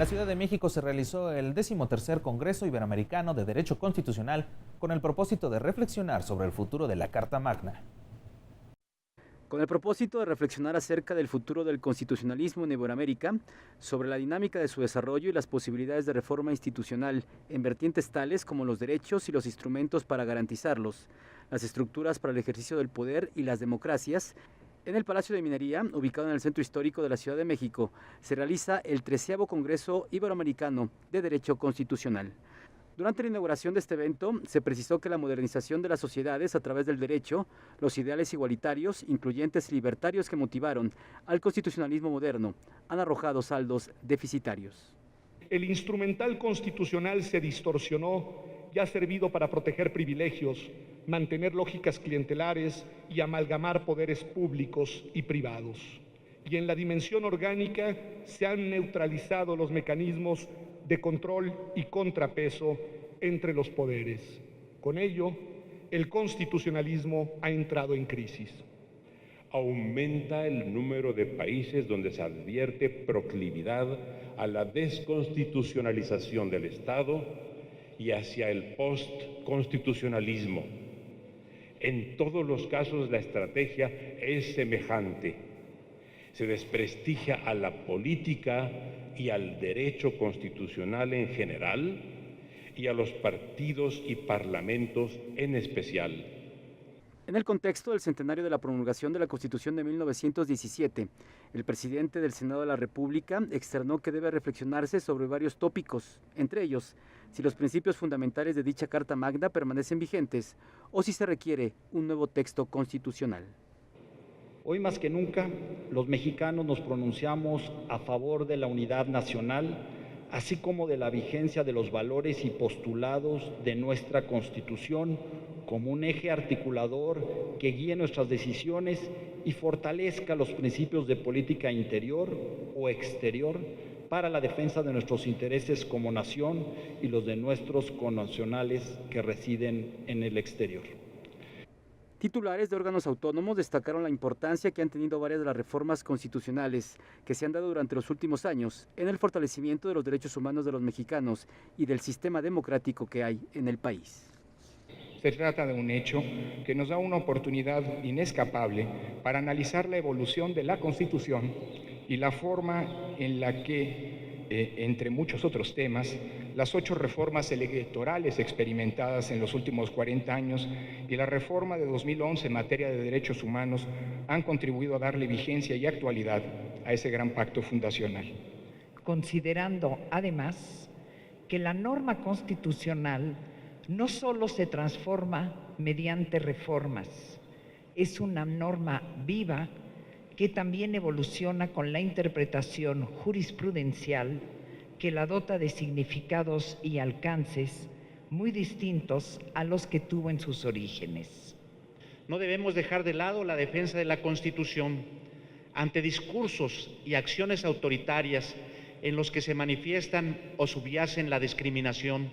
la Ciudad de México se realizó el 13º Congreso Iberoamericano de Derecho Constitucional con el propósito de reflexionar sobre el futuro de la Carta Magna. Con el propósito de reflexionar acerca del futuro del constitucionalismo en Iberoamérica, sobre la dinámica de su desarrollo y las posibilidades de reforma institucional en vertientes tales como los derechos y los instrumentos para garantizarlos, las estructuras para el ejercicio del poder y las democracias, en el Palacio de Minería, ubicado en el Centro Histórico de la Ciudad de México, se realiza el 13º Congreso Iberoamericano de Derecho Constitucional. Durante la inauguración de este evento, se precisó que la modernización de las sociedades a través del derecho, los ideales igualitarios, incluyentes y libertarios que motivaron al constitucionalismo moderno, han arrojado saldos deficitarios. El instrumental constitucional se distorsionó y ha servido para proteger privilegios, mantener lógicas clientelares y amalgamar poderes públicos y privados. Y en la dimensión orgánica se han neutralizado los mecanismos de control y contrapeso entre los poderes. Con ello, el constitucionalismo ha entrado en crisis. Aumenta el número de países donde se advierte proclividad a la desconstitucionalización del Estado y hacia el postconstitucionalismo. En todos los casos la estrategia es semejante. Se desprestigia a la política y al derecho constitucional en general y a los partidos y parlamentos en especial. En el contexto del centenario de la promulgación de la Constitución de 1917, el presidente del Senado de la República externó que debe reflexionarse sobre varios tópicos, entre ellos, si los principios fundamentales de dicha Carta Magna permanecen vigentes o si se requiere un nuevo texto constitucional. Hoy más que nunca, los mexicanos nos pronunciamos a favor de la unidad nacional, así como de la vigencia de los valores y postulados de nuestra Constitución como un eje articulador que guíe nuestras decisiones y fortalezca los principios de política interior o exterior para la defensa de nuestros intereses como nación y los de nuestros connacionales que residen en el exterior. Titulares de órganos autónomos destacaron la importancia que han tenido varias de las reformas constitucionales que se han dado durante los últimos años en el fortalecimiento de los derechos humanos de los mexicanos y del sistema democrático que hay en el país. Se trata de un hecho que nos da una oportunidad inescapable para analizar la evolución de la Constitución y la forma en la que, entre muchos otros temas, las 8 reformas electorales experimentadas en los últimos 40 años y la reforma de 2011 en materia de derechos humanos han contribuido a darle vigencia y actualidad a ese gran pacto fundacional. Considerando, además, que la norma constitucional no solo se transforma mediante reformas, es una norma viva que también evoluciona con la interpretación jurisprudencial que la dota de significados y alcances muy distintos a los que tuvo en sus orígenes. No debemos dejar de lado la defensa de la Constitución ante discursos y acciones autoritarias en los que se manifiestan o subyacen la discriminación,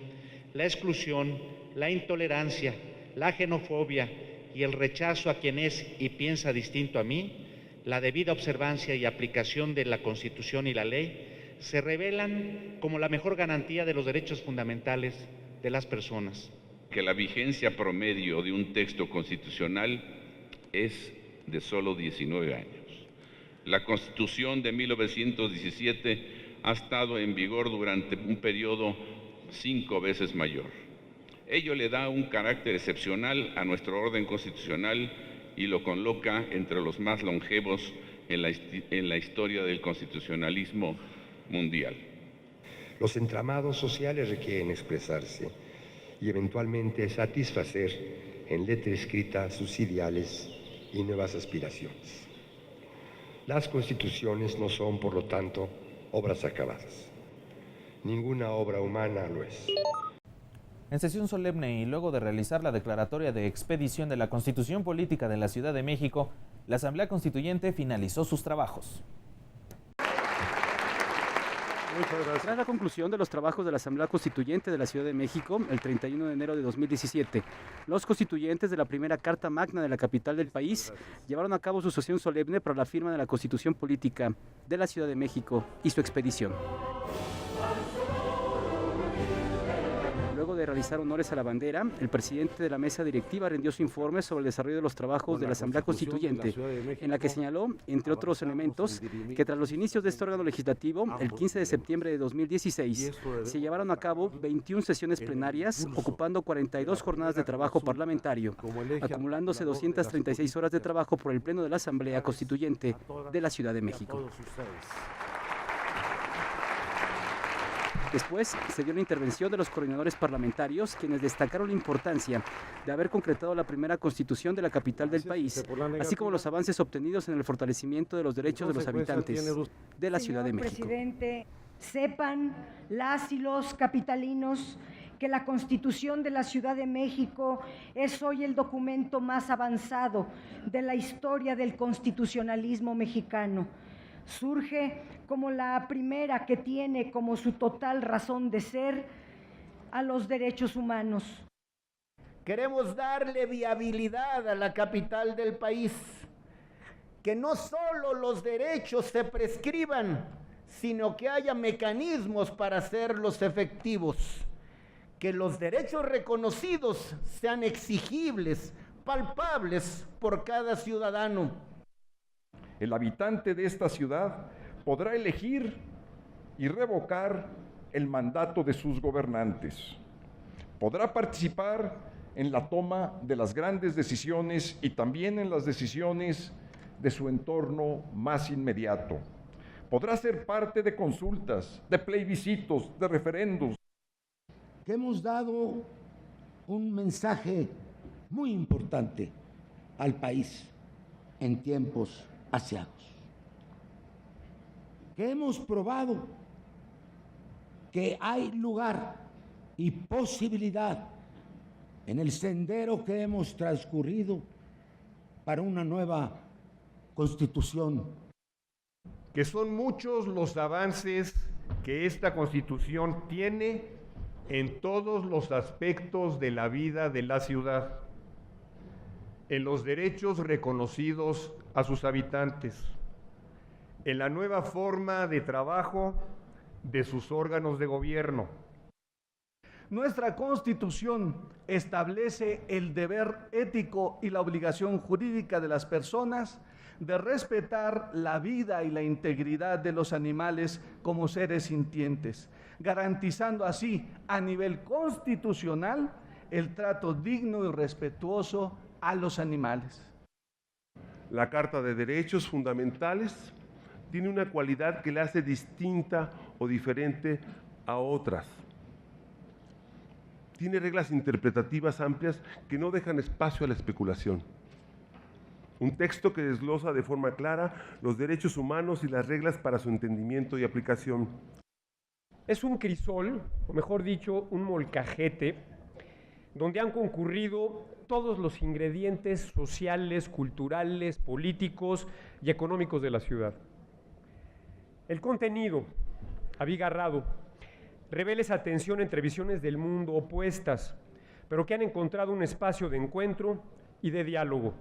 la exclusión, la intolerancia, la xenofobia y el rechazo a quien es y piensa distinto a mí. La debida observancia y aplicación de la Constitución y la ley se revelan como la mejor garantía de los derechos fundamentales de las personas. Que la vigencia promedio de un texto constitucional es de solo 19 años. La Constitución de 1917 ha estado en vigor durante un periodo 5 veces mayor. Ello le da un carácter excepcional a nuestro orden constitucional y lo coloca entre los más longevos en la historia del constitucionalismo mundial. Los entramados sociales requieren expresarse y eventualmente satisfacer en letra escrita sus ideales y nuevas aspiraciones. Las constituciones no son, por lo tanto, obras acabadas. Ninguna obra humana lo es. En sesión solemne y luego de realizar la declaratoria de expedición de la Constitución Política de la Ciudad de México, la Asamblea Constituyente finalizó sus trabajos. Tras la conclusión de los trabajos de la Asamblea Constituyente de la Ciudad de México, el 31 de enero de 2017, los constituyentes de la primera Carta Magna de la capital del país llevaron a cabo su sesión solemne para la firma de la Constitución Política de la Ciudad de México y su expedición. de realizar honores a la bandera, el presidente de la mesa directiva rindió su informe sobre el desarrollo de los trabajos de la Asamblea Constituyente, en la que señaló, entre otros elementos, que tras los inicios de este órgano legislativo, el 15 de septiembre de 2016, se llevaron a cabo 21 sesiones plenarias, ocupando 42 jornadas de trabajo parlamentario, acumulándose 236 horas de trabajo por el Pleno de la Asamblea Constituyente de la Ciudad de México. Después se dio la intervención de los coordinadores parlamentarios, quienes destacaron la importancia de haber concretado la primera constitución de la capital del país, así como los avances obtenidos en el fortalecimiento de los derechos de los habitantes de la Ciudad de México. Señor presidente, sepan las y los capitalinos que la Constitución de la Ciudad de México es hoy el documento más avanzado de la historia del constitucionalismo mexicano. Surge como la primera que tiene como su total razón de ser a los derechos humanos. Queremos darle viabilidad a la capital del país, que no solo los derechos se prescriban, sino que haya mecanismos para hacerlos efectivos, que los derechos reconocidos sean exigibles, palpables por cada ciudadano. El habitante de esta ciudad podrá elegir y revocar el mandato de sus gobernantes. Podrá participar en la toma de las grandes decisiones y también en las decisiones de su entorno más inmediato. Podrá ser parte de consultas, de plebiscitos, de referendos. Que hemos dado un mensaje muy importante al país en tiempos asiagos. Que hemos probado que hay lugar y posibilidad en el sendero que hemos transcurrido para una nueva Constitución. Que son muchos los avances que esta Constitución tiene en todos los aspectos de la vida de la ciudad, en los derechos reconocidos a sus habitantes, en la nueva forma de trabajo de sus órganos de gobierno. Nuestra Constitución establece el deber ético y la obligación jurídica de las personas de respetar la vida y la integridad de los animales como seres sintientes, garantizando así a nivel constitucional el trato digno y respetuoso a los animales. La Carta de Derechos Fundamentales tiene una cualidad que la hace distinta o diferente a otras. Tiene reglas interpretativas amplias que no dejan espacio a la especulación. Un texto que desglosa de forma clara los derechos humanos y las reglas para su entendimiento y aplicación. Es un crisol, o mejor dicho, un molcajete, donde han concurrido todos los ingredientes sociales, culturales, políticos y económicos de la ciudad. El contenido, abigarrado, revela esa tensión entre visiones del mundo opuestas, pero que han encontrado un espacio de encuentro y de diálogo.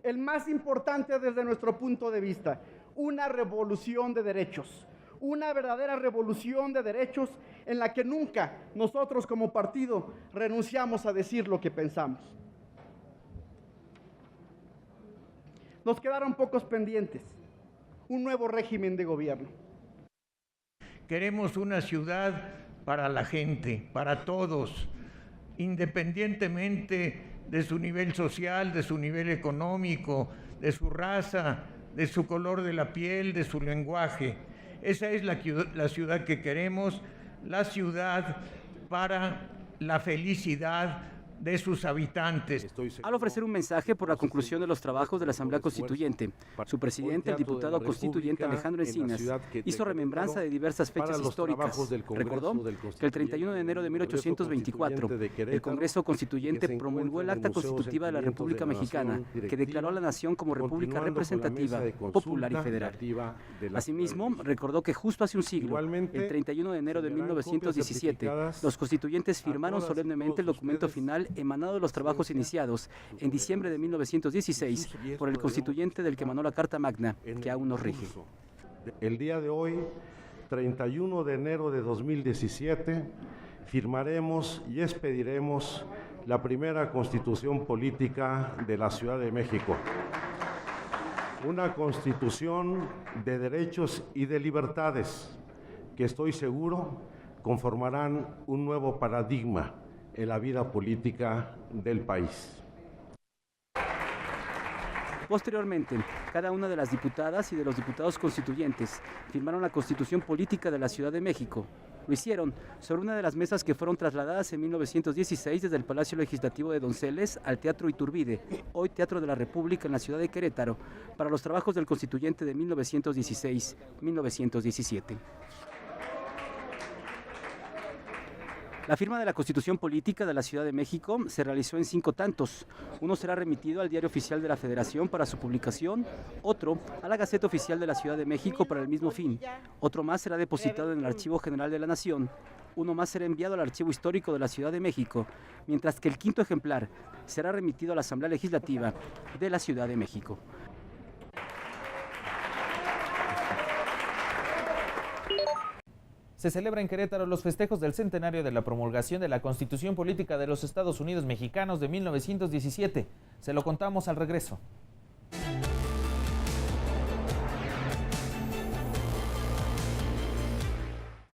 El más importante desde nuestro punto de vista, una revolución de derechos, una verdadera revolución de derechos en la que nunca nosotros como partido renunciamos a decir lo que pensamos. Nos quedaron pocos pendientes, un nuevo régimen de gobierno. Queremos una ciudad para la gente, para todos, independientemente de su nivel social, de su nivel económico, de su raza, de su color de la piel, de su lenguaje. Esa es la ciudad que queremos, la ciudad para la felicidad de sus habitantes. Al ofrecer un mensaje por la conclusión de los trabajos de la Asamblea Constituyente, su presidente, el diputado constituyente Alejandro Encinas, hizo remembranza de diversas fechas históricas. Recordó que el 31 de enero de 1824, el Congreso Constituyente promulgó el Acta Constitutiva de la República Mexicana, que declaró a la nación como república representativa, popular y federal. Asimismo, recordó que justo hace un siglo, el 31 de enero de 1917, los constituyentes firmaron solemnemente el documento final emanado de los trabajos iniciados en diciembre de 1916 por el constituyente del que emanó la Carta Magna, que aún nos rige. El día de hoy, 31 de enero de 2017, firmaremos y expediremos la primera Constitución política de la Ciudad de México. Una Constitución de derechos y de libertades que estoy seguro conformarán un nuevo paradigma en la vida política del país. Posteriormente, cada una de las diputadas y de los diputados constituyentes firmaron la Constitución Política de la Ciudad de México. Lo hicieron sobre una de las mesas que fueron trasladadas en 1916 desde el Palacio Legislativo de Donceles al Teatro Iturbide, hoy Teatro de la República en la ciudad de Querétaro, para los trabajos del constituyente de 1916-1917. La firma de la Constitución Política de la Ciudad de México se realizó en 5 tantos. Uno será remitido al Diario Oficial de la Federación para su publicación, otro a la Gaceta Oficial de la Ciudad de México para el mismo fin, otro más será depositado en el Archivo General de la Nación, uno más será enviado al Archivo Histórico de la Ciudad de México, mientras que el 5º ejemplar será remitido a la Asamblea Legislativa de la Ciudad de México. Se celebra en Querétaro los festejos del centenario de la promulgación de la Constitución Política de los Estados Unidos Mexicanos de 1917. Se lo contamos al regreso.